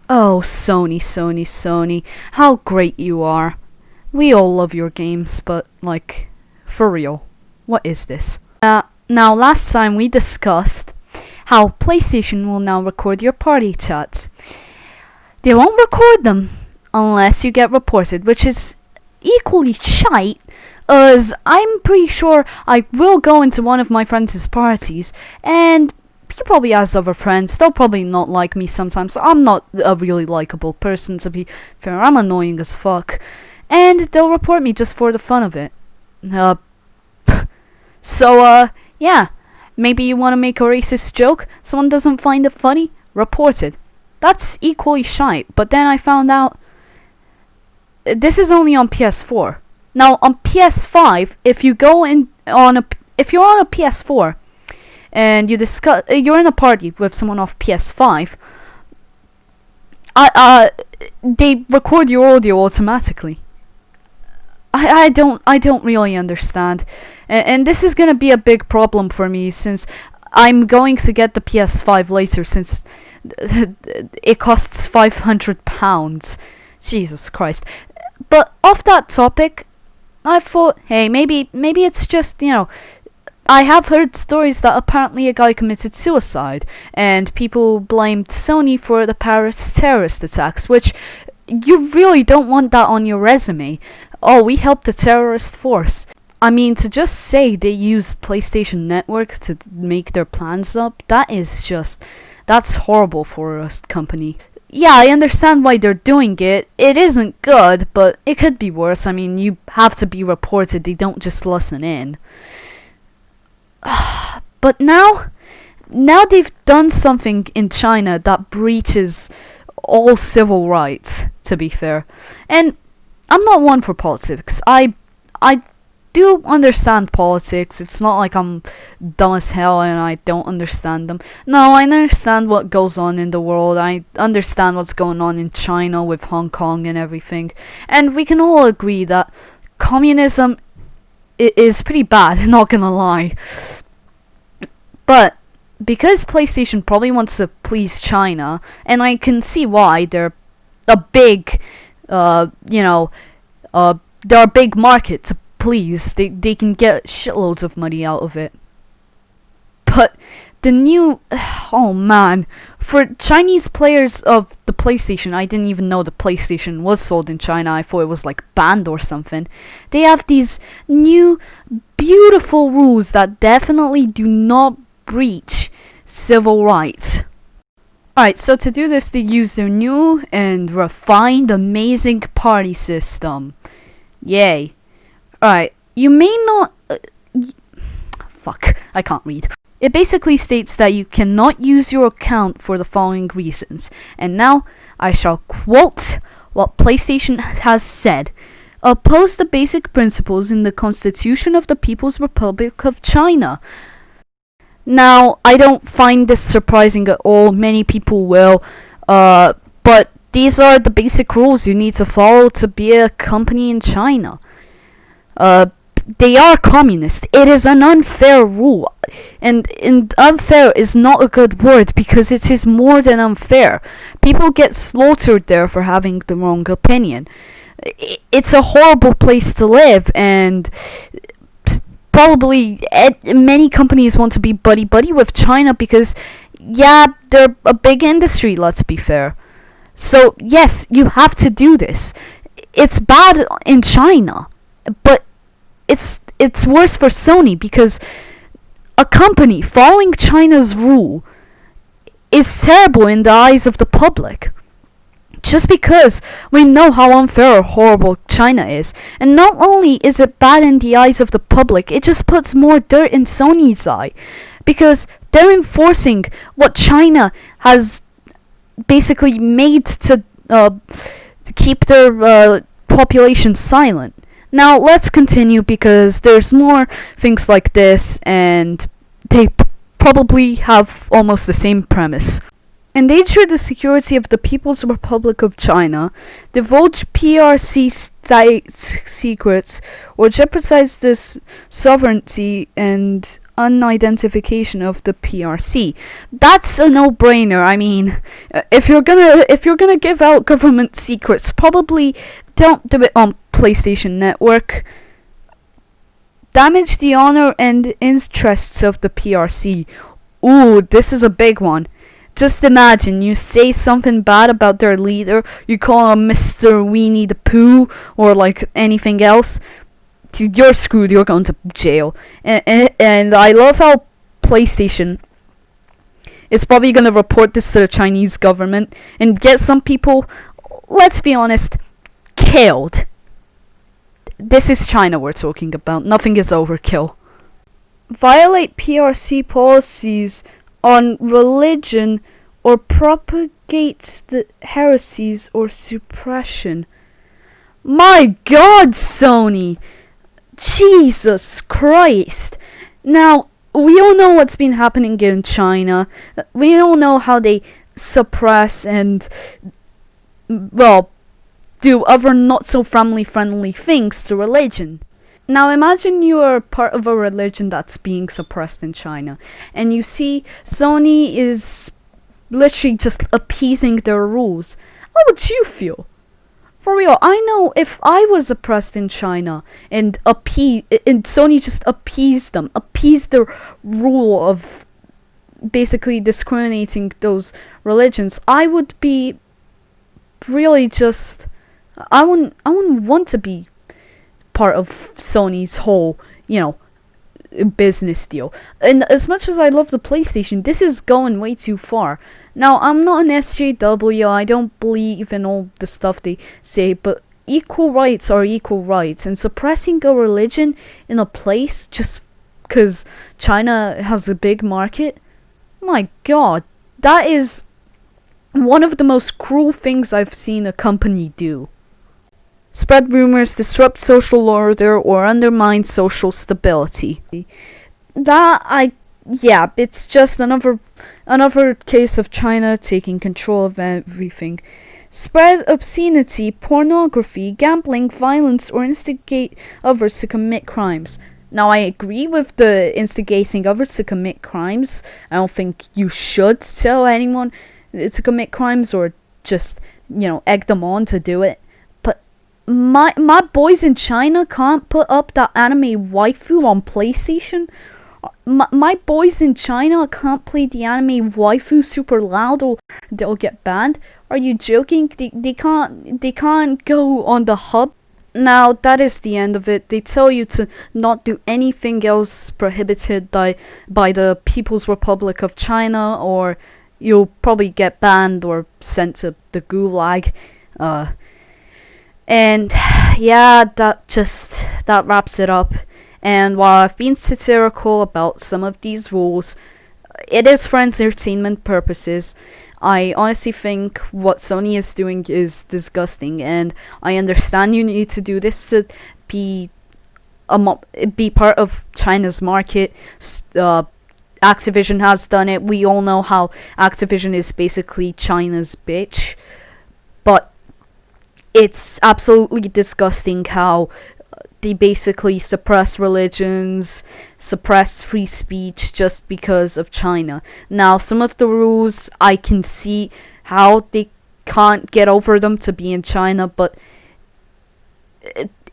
Oh, Sony, Sony, Sony, how great you are. We all love your games, but, like, for real, what is this? Now, last time we discussed how PlayStation will now record your party chats. They won't record them unless you get reported, which is equally shite, as I'm pretty sure I will go into one of my friends' parties, and he probably has other friends. They'll probably not like me sometimes. I'm not a really likable person, to be fair. I'm annoying as fuck. And they'll report me just for the fun of it. Yeah. Maybe you want to make a racist joke, someone doesn't find it funny, report it. That's equally shite. But then I found out this is only on PS4. Now on PS5, if you're on a PS4 and you're in a party with someone off PS5, they record your audio automatically. I don't really understand, and this is gonna be a big problem for me since I'm going to get the PS5 later, since it costs £500. Jesus Christ! But off that topic, I thought, hey, maybe it's just, I have heard stories that apparently a guy committed suicide, and people blamed Sony for the Paris terrorist attacks, which you really don't want that on your resume. Oh, we helped the terrorist force. I mean, to just say they used PlayStation Network to make their plans up, that's horrible for a company. Yeah, I understand why they're doing it. It isn't good, but it could be worse. I mean, you have to be reported. They don't just listen in. But now they've done something in China that breaches all civil rights, to be fair. And I'm not one for politics. I do understand politics. It's not like I'm dumb as hell and I don't understand them. No, I understand what goes on in the world. I understand what's going on in China with Hong Kong and everything. And we can all agree that communism is pretty bad, not gonna lie. But because PlayStation probably wants to please China, and I can see why, they're a big, they're a big market to please. They can get shitloads of money out of it. But the new, oh man, for Chinese players of the PlayStation, I didn't even know the PlayStation was sold in China. I thought it was like banned or something. They have these new, beautiful rules that definitely do not breach civil rights. Alright, so to do this, they use their new and refined amazing party system. Yay. Alright, you may not... fuck, I can't read. It basically states that you cannot use your account for the following reasons. And now, I shall quote what PlayStation has said. Oppose the basic principles in the Constitution of the People's Republic of China. Now, I don't find this surprising at all. Many people will. But these are the basic rules you need to follow to be a company in China. They are communist. It is an unfair rule. And unfair is not a good word because it is more than unfair. People get slaughtered there for having the wrong opinion. It's a horrible place to live, and probably many companies want to be buddy-buddy with China because, yeah, they're a big industry, let's be fair. So, yes, you have to do this. It's bad in China, but it's worse for Sony because a company following China's rule is terrible in the eyes of the public. Just because we know how unfair or horrible China is. And not only is it bad in the eyes of the public, it just puts more dirt in Sony's eye. Because they're enforcing what China has basically made to keep their population silent. Now let's continue because there's more things like this and they probably have almost the same premise. Endanger the security of the People's Republic of China, divulge PRC state secrets, or jeopardize the sovereignty and unidentification of the PRC. That's a no-brainer. I mean, if you're gonna give out government secrets, probably don't do it on PlayStation Network. Damage the honor and interests of the PRC. Ooh, this is a big one. Just imagine, you say something bad about their leader, you call him Mr. Weenie the Pooh, or like anything else, you're screwed, you're going to jail. And I love how PlayStation is probably going to report this to the Chinese government and get some people, let's be honest, killed. This is China we're talking about, nothing is overkill. Violate PRC policies on religion or propagates the heresies or suppression. My God, Sony! Jesus Christ! Now, we all know what's been happening in China. We all know how they suppress and, well, do other not so family friendly things to religion. Now imagine you are part of a religion that's being suppressed in China, and you see Sony is literally just appeasing their rules. How would you feel? For real, I know if I was oppressed in China and Sony just appeased them, appeased their rule of basically discriminating those religions, I would be really just, I wouldn't want to be part of Sony's whole, business deal. And as much as I love the PlayStation, this is going way too far. Now, I'm not an SJW, I don't believe in all the stuff they say, but equal rights are equal rights, and suppressing a religion in a place just because China has a big market, my God, that is one of the most cruel things I've seen a company do. Spread rumors, disrupt social order, or undermine social stability. It's just another case of China taking control of everything. Spread obscenity, pornography, gambling, violence, or instigate others to commit crimes. Now, I agree with the instigating others to commit crimes. I don't think you should tell anyone to commit crimes or just, egg them on to do it. My boys in China can't put up that anime waifu on PlayStation. My boys in China can't play the anime waifu super loud or they'll get banned. Are you joking? They can't go on the hub. Now that is the end of it. They tell you to not do anything else prohibited by the People's Republic of China, or you'll probably get banned or sent to the gulag. And yeah, that wraps it up. And while I've been satirical about some of these rules, it is for entertainment purposes. I honestly think what Sony is doing is disgusting, and I understand you need to do this to be part of China's market. Activision has done it. We all know how Activision is basically China's bitch. But it's absolutely disgusting how they basically suppress religions, suppress free speech just because of China. Now, some of the rules, I can see how they can't get over them to be in China, but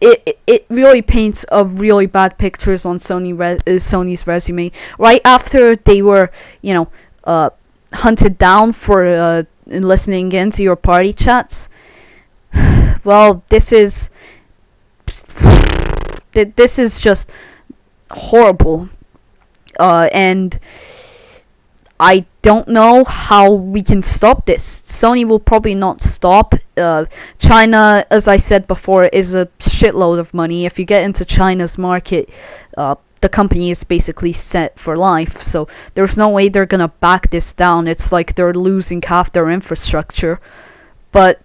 it really paints a really bad pictures on Sony's resume. Right after they were, hunted down for listening into your party chats. Well, this is just horrible, and I don't know how we can stop this. Sony will probably not stop. China, as I said before, is a shitload of money. If you get into China's market, the company is basically set for life, so there's no way they're gonna back this down. It's like they're losing half their infrastructure. But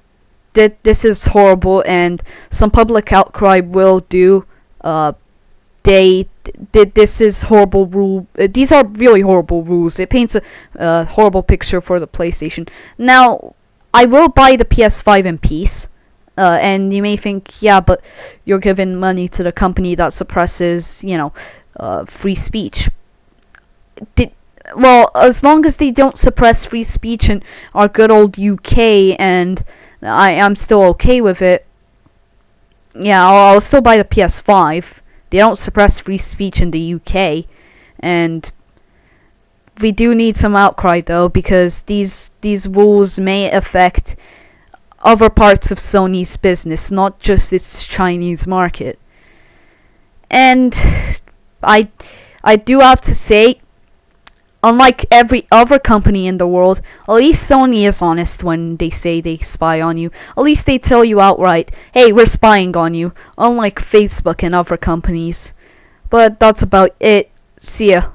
this is horrible, and some public outcry will do. This is horrible rule. These are really horrible rules. It paints a horrible picture for the PlayStation. Now, I will buy the PS5 in peace. And you may think, yeah, but you're giving money to the company that suppresses, free speech. Did, well, as long as they don't suppress free speech in our good old UK, and I'm still okay with it. Yeah, I'll still buy the PS5. They don't suppress free speech in the UK, and we do need some outcry though, because these rules may affect other parts of Sony's business, not just its Chinese market. And I I do have to say, unlike every other company in the world, at least Sony is honest when they say they spy on you. At least they tell you outright, hey, we're spying on you, unlike Facebook and other companies. But that's about it. See ya.